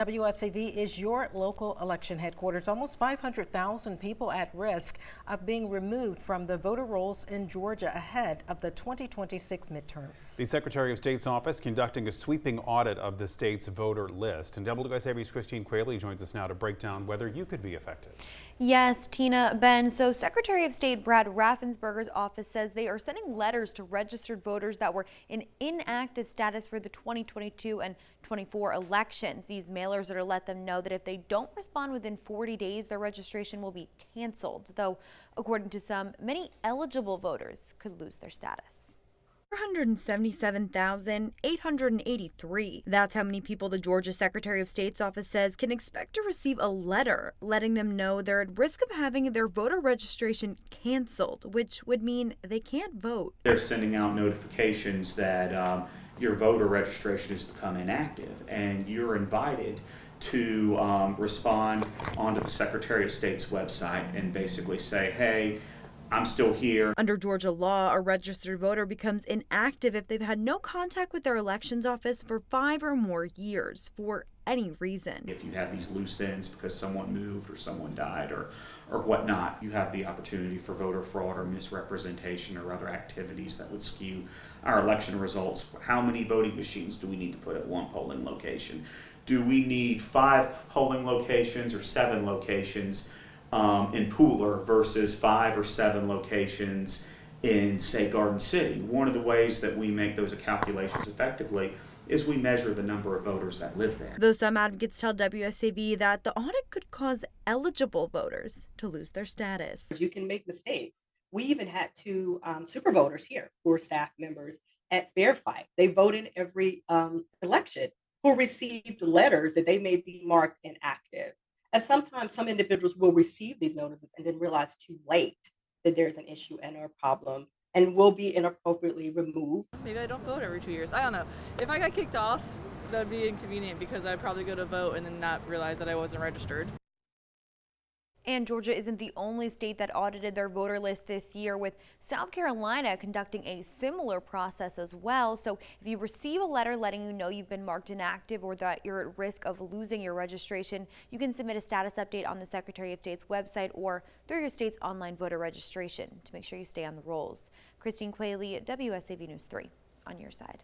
WSAV is your local election headquarters. Almost 500,000 people at risk of being removed from the voter rolls in Georgia ahead of the 2026 midterms. The Secretary of State's office conducting a sweeping audit of the state's voter list. And WSAV's Christine Quayle joins us now to break down whether you could be affected. Yes, Tina, Ben. So Secretary of State Brad Raffensperger's office says they are sending letters to registered voters that were in inactive status for the 2022 and 24 elections. These mailers are to let them know that if they don't respond within 40 days, their registration will be canceled. Though, according to some, many eligible voters could lose their status. 477,883. That's how many people the Georgia Secretary of State's office says can expect to receive a letter letting them know they're at risk of having their voter registration canceled, which would mean they can't vote. They're sending out notifications that your voter registration has become inactive, and you're invited to respond onto the Secretary of State's website and basically say, hey, I'm still here. Under Georgia law, a registered voter becomes inactive if they've had no contact with their elections office for 5 or more years for any reason. If you have these loose ends because someone moved or someone died or whatnot, you have the opportunity for voter fraud or misrepresentation or other activities that would skew our election results. How many voting machines do we need to put at one polling location? Do we need 5 polling locations or 7 locations in Pooler versus 5 or 7 locations in, say, Garden City? One of the ways that we make those calculations effectively is we measure the number of voters that live there. Though some advocates tell WSAV that the audit could cause eligible voters to lose their status. You can make mistakes. We even had 2 super voters here who were staff members at Fair Fight. They vote in every election who received letters that they may be marked inactive. And sometimes some individuals will receive these notices and then realize too late that there's an issue and a problem and will be inappropriately removed. Maybe I don't vote every 2 years. I don't know. If I got kicked off, that would be inconvenient because I'd probably go to vote and then not realize that I wasn't registered. And Georgia isn't the only state that audited their voter list this year, with South Carolina conducting a similar process as well. So if you receive a letter letting you know you've been marked inactive or that you're at risk of losing your registration, you can submit a status update on the Secretary of State's website or through your state's online voter registration to make sure you stay on the rolls. Christine Quayle, WSAV News 3, on your side.